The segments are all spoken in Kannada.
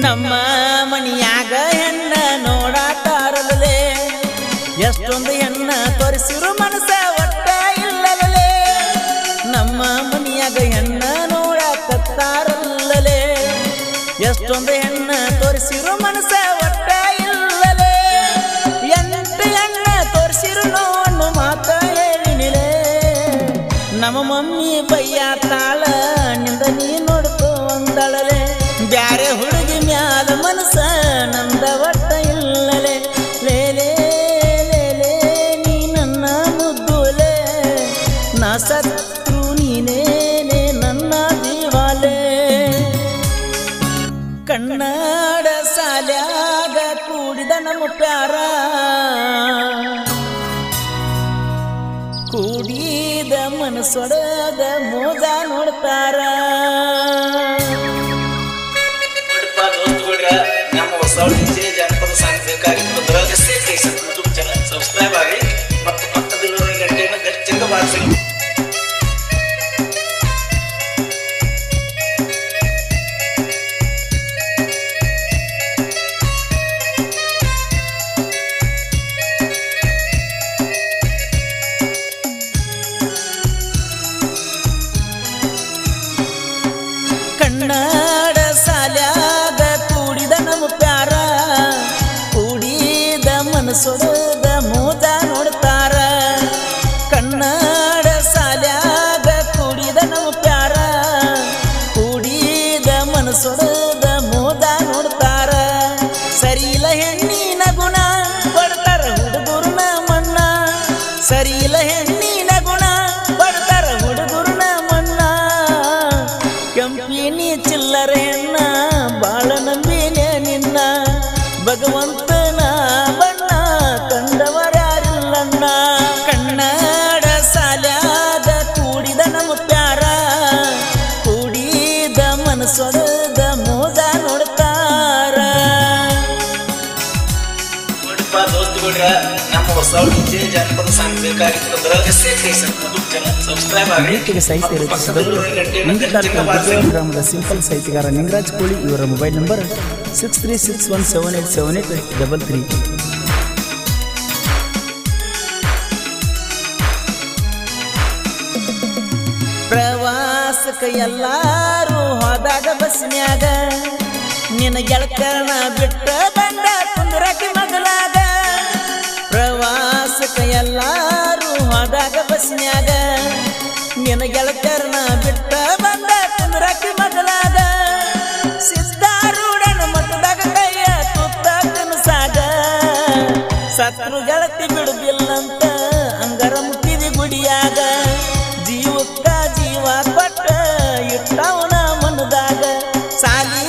ನಮ್ಮ ಮನಿಯಾಗ ಹೆಣ್ಣ ನೋಡಾತಾರಲೇ ಎಷ್ಟೊಂದು ಹೆಣ್ಣ ತೋರಿಸಿರು ಮನಸ ಒಟ್ಟ ಇಲ್ಲಲೇ ನಮ್ಮ ಮನಿಯಾಗ ಹೆಣ್ಣ ನೋಡಾಕತ್ತಾರಲ್ಲೇ ಎಷ್ಟೊಂದು ಹೆಣ್ಣ ತೋರಿಸಿರು ಮನಸ ಒಟ್ಟ ಇಲ್ಲಲೇ ಎಂಟು ಹೆಣ್ಣ ತೋರಿಸಿರು ನೋಡು ಮಾತ ಹೇಳಿನಿಲೇ ನಮ್ಮ ಮಮ್ಮಿ ಬಯ್ಯ ತಾಳ ನಿಂದ ನೀ ನೋಡ್ಕೋ ಅಂದಳಲೆ ಬ್ಯಾರೆ ಹುಡುಗಿ ಮ್ಯಾಲ ಮನಸ ನಂದ ಒಟ್ಟ ಇಲ್ಲಲೆ ಲೇಲೇ ಲೇಲೇ ನೀ ನನ್ನ ಮುದ್ದುಲೆ ನಾ ಸತ್ರು ನೀನೇನೆ ನನ್ನ ಜೀವಾಲೆ ಕನ್ನಡ ಸಾಲ್ಯಾಗ ಕೂಡಿದ ನಮ್ಮ ಪ್ಯಾರ ಕೂಡಿದ ಮನಸ್ಸೊಡದ ಮೋದ ನೋಡ್ತಾರ ನಮ್ಮ ಹೊಸ ಜನಪದ ಸಾಂಗ್ ಬೇಕಾಗಿತ್ತು ಯೂಟ್ಯೂಬ್ ಚಾನಲ್ ಸಬ್ಸ್ಕ್ರೈಬ್ ಆಗಿ ಮತ್ತು ಪಕ್ಕದಲ್ಲಿರುವ ಗಂಟೆಯನ್ನು ಗಟ್ಟಿಂದ ಬಾರಿಸಿ ಕನ್ನಡ ಸಾಲ್ಯಾಗ ಕೂಡಿದ ನಮ್ಮ ಪ್ಯಾರ ಕೂಡಿದ ಮನಸ್ಸೊಡದ ಮೋದ ನೋಡ್ತಾರ ಕನ್ನಡ ಸಾಲ್ಯಾಗ ಕೂಡಿದ ನಮ್ಮ ಪ್ಯಾರ ಕೂಡಿದ ಮನಸ್ಸೊಡದ ಮೋದ ನೋಡ್ತಾರ ಸರಿಯಿಲ್ಲ ಹೆಣ್ಣಿನ ಗುಣ ಕೊಡ್ತಾರ ಹುಡುಗರ್ನ ಮನ್ನ ಸರಿಯಿಲ್ಲ ಹೆಣ್ಣಿನ ಗುಣ ಕೊಡ್ತಾರ ಹುಡುಗರ್ನ ಮನ್ನ ಕಂಪಿನಿ ಚಿಲ್ಲರೆ ಹೆಣ್ಣ ಬಾಳ ನಂಬಿನೆ ನಿನ್ನ ಭಗವಂತನ ಬಣ್ಣ ಕಂಡವರ್ಯಾರಿಲ್ಲಣ್ಣ ಕನ್ನಡ ಸಾಲ್ಯಾಗ ಕೂಡಿದ ನಮ್ಮ ಪ್ಯಾರ ಕೂಡಿದ ಮನಸ್ಸೊಡದ ಮೋದ ನೋಡ್ತಾರ ನಮ್ಮ ಹೊಸ ಜನಪದ ಸಾಂಗ್ ಬೇಕಾಗಿತ್ತು ಯೂಟ್ಯೂಬ್ ಚಾನಲ್ ಸಬ್ಸ್ಕ್ರೈಬ್ ಆಗಿ ಸಾಹಿತ್ಯ ರಚಿಸಿದವರು ಗ್ರಾಮದ ಸಿಂಪಲ್ ಸಾಹಿತ್ಯಗಾರ ನಿಂಗರಾಜ್ ಕೋಳಿ ಇವರ ಮೊಬೈಲ್ ನಂಬರ್ 6361787833. ಪ್ರವಾಸಕ್ಕೆ ಎಲ್ಲಾರು ಹೋದಾಗ ಬಸ್ನ್ಯಾಗ ನಿನ್ನ ಗೆಳಕರಣ ಬಿಟ್ಟ ಬಂದ ಕುಂದ್ರಕ್ಕೆ ಮಗಲಾಗ ಪ್ರವಾಸಕ್ಕೆ ಎಲ್ಲಾರು ಹೋದಾಗ ಬಸ್ನ್ಯಾಗ ನಿನ್ನ ಗೆಳಕರಣ ಬಿಟ್ಟ ಬಂದ ಕುಂದ್ರಕ್ಕೆ ಮಗಲಾಗ ಸಿದ್ಧಾರೂಢನ ಮಠದಾಗ ಕೈಯ ತುತ್ತ ಕನಸಾಗ ಸತ್ರು ಗೆಳತಿ ಬಿಡುದಿಲ್ಲಂತ ಅಂಗರ ಮುಟ್ಟಿದಿ ಗುಡಿಯಾಗ ಜೀವಕ್ಕ ಜೀವ ಕೊಟ್ಟ ಇಟ್ಟವನ ಮನದಾಗ ಸಾಲಿ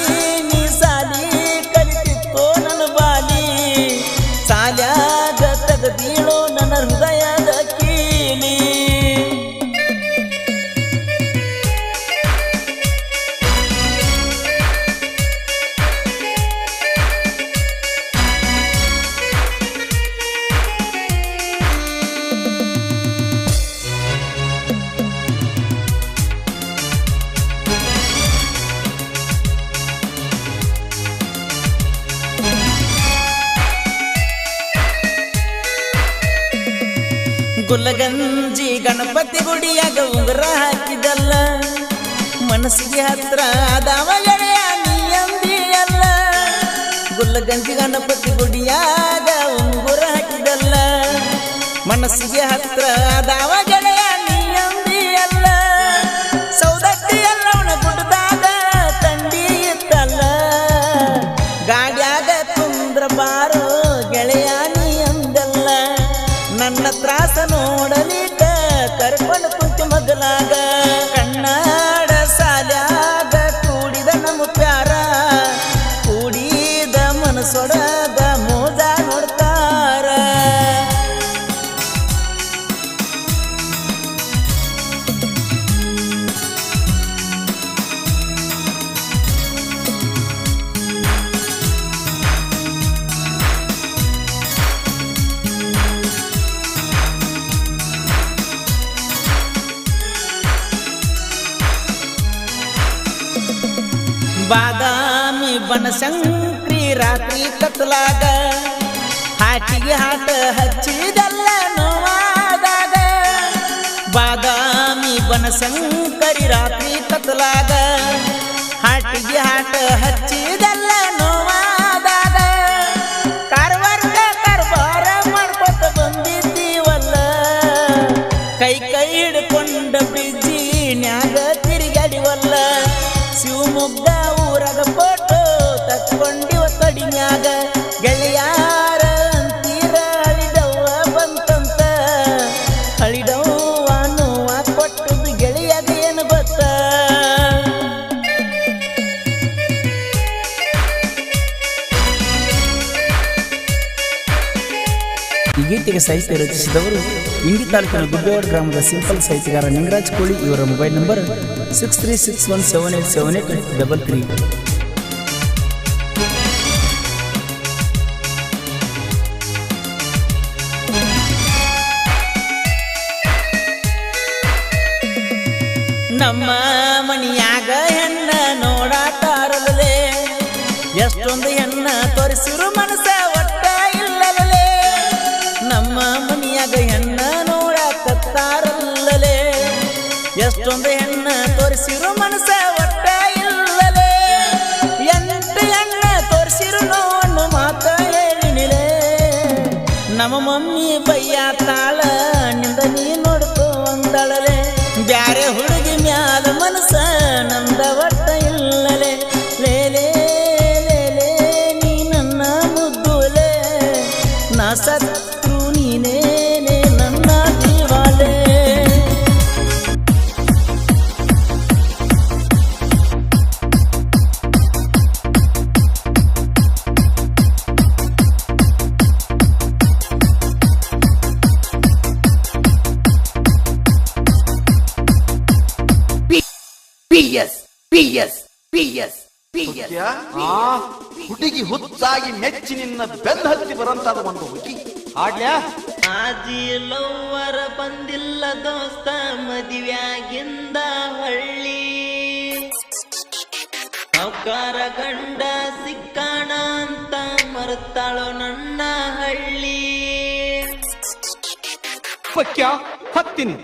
ನೀ ಸಾಲಿ ಕಲಿತಿತ್ತೋ ನನ್ನ ಬಾಲಿ ಸಾಲ್ಯಾಗ ತೆಗದೀಳೋ ನನ್ನ ಹೃದಯದ ಕೀಲಿ ಗುಲಗಂಜಿ ಗಣಪತಿ ಗುಡಿಯಾಗ ಉಂಗುರ ಹಾಕಿದಲ್ಲ ಮನಸ್ಸಿಗೆ ಹತ್ರ ಆದವ ಗೆಳೆಯ ನೀ ಅಂದಿಯಲ್ಲ ಗುಲಗಂಜಿ ಗಣಪತಿ ಗುಡಿಯಾಗ ಉಂಗುರ ಹಾಕಿದಲ್ಲ ಮನಸ್ಸಿಗೆ ಹತ್ರ ಆದವ ಗೆಳೆಯ ನೀ ಅಂದಿಯಲ್ಲ ಸೌದತ್ತಿ ಎಲ್ಲವನ ಗುಡ್ಡದಾಗ ತಂಡಿ ಇತ್ತಲ್ಲ ಗಾಡ್ಯಾಗ ಕುಂದ್ರ ಬಾರೋ ಗೆಳೆಯ ನೀ ಅಂದಲ್ಲ ನನ್ನ ತ್ರಾಸ ನೋಡಲಿಕ್ಕ ಕರ್ಕೊಂಡು ಕುಂತು ಮಗಲಾಗ ಕನ್ನಡ ಸಾಲ್ಯಾಗ ಕೂಡಿದ ನಮ್ಮ ಪ್ಯಾರ ಕೂಡಿದ ಮನಸ್ಸೊಡದ ಮೋದ ನೋಡ್ತಾರ ಬಾದಾಮಿ ಬಾದಾಮಿ ಬನಶಂಕರಿ ರಾತ್ರಿ ಕತ್ಲಾಗ ಹಾಟಿಗೆ ಹಾಟ ಹಚ್ಚಿದಲ್ಲ ನೋವಾದಾಗ ಬಾದಾಮಿ ಬನಶಂಕರಿ ರಾತ್ರಿ ಕತ್ಲಾಗ ಹಾಟಿಗೆ ಹಾಟ ಹಚ್ಚಿದಲ್ಲ ನೋವಾದಾಗ ಕಾರವಾರದ ಕಾರ್ಬಾರ ಮಾಡ್ಕೊತ ಬಂದಿದ್ದೀವಲ್ಲ ಕೈ ಕೈ ಹಿಡ್ಕೊಂಡ ಬ್ರಿಡ್ಜಿನ್ಯಾಗ ತಿರುಗಾಡಿವಲ್ಲ ಶಿವಮೊಗ್ಗ ಊರಾಗ ಫೋಟೋ ತಕ್ಕೊಂಡಿವ ಕಡಿಮ್ಯಾಗ ಗೆಳೆಯಾರ ಅಂತೀರ ಹಳಿದವ್ವ ಬಂತಂತ ಹಳಿದವ್ವ ನೋವ ಕೊಟ್ಟದು ಗೆಳೆಯಾಗ ಏನು ಗೊತ್ತ ಈ ಗೀತೆಗೆ ಸಾಹಿತ್ಯ ರಚಿಸಿದವರು ಇಂಡಿ ತಾಲೂಕಿನ ಗುಬ್ಬೇವಾಡ ಗ್ರಾಮದ ಸಿಂಪಲ್ ಸಾಹಿತ್ಯಗಾರ ನಿಂಗರಾಜ್ ಕೋಳಿ. ಇವರ ಮೊಬೈಲ್ ನಂಬರ್ 6361787833. ನಮ್ಮ ಮನಿಯಾಗ ಹೆಣ್ಣ ನೋಡಾತಾರಲೇ ಎಷ್ಟೊಂದು ಹೆಣ್ಣ ತೋರಿಸಿರು ಮನಸ ಒಟ್ಟ ಇಲ್ಲಲೇ ನಮ್ಮ ಮನಿಯಾಗ ಹೆಣ್ಣ ನೋಡಾಕತ್ತಾರಲ್ಲಲೇ ಎಷ್ಟೊಂದು ಹೆಣ್ಣ ತೋರಿಸಿರು ಮನಸ ಒಟ್ಟ ಇಲ್ಲಲೇ ಎಂಟು ಹೆಣ್ಣ ತೋರಿಸಿರು ನೋಡು ಮಾತ ಹೇಳಿನಿಲೇ ನಮ್ಮ ಮಮ್ಮಿ ಬಯ್ಯ ತಾಳ ನಿಂದ ನೀ ನೋಡ್ಕೋ ಅಂದಳಲೆ ಬ್ಯಾರೆ ಹುಡುಗಿ ಮ್ಯಾಲ ಮನಸ ನಂದ ಒಟ್ಟ ಇಲ್ಲಲೆ ಲೇಲೇ ಲೇಲೇ ನೀ ನನ್ನ ಮುದ್ದುಲೆ ನಾ ಸತ್ರು ನೀನೇನೆ ನನ್ನ ಜೀವಾಲೆ ಹುಡುಗಿ ಹುಚ್ಚಾಗಿ ಮೆಚ್ಚಿ ನಿನ್ನ ಬೆನ್ನ ಹತ್ತಿ ಬರಂತಾದ ಒಂದು ಹುಡುಗಿ ಆಡ್ಲ್ಯಾ ಆಜಿ ಲವ್ವರ ಬಂದಿಲ್ಲ ದೋಸ್ತ ಮದುವ್ಯಾಗಿಂದ ಹಳ್ಳಿ ಅವಕಾರ ಗಂಡ ಸಿಕ್ಕಾಣ ಅಂತ ಮರ್ತಾಳೋ ನನ್ನ ಹಳ್ಳಿ ಪಕ್ಯ ಹತ್ತಿನಿ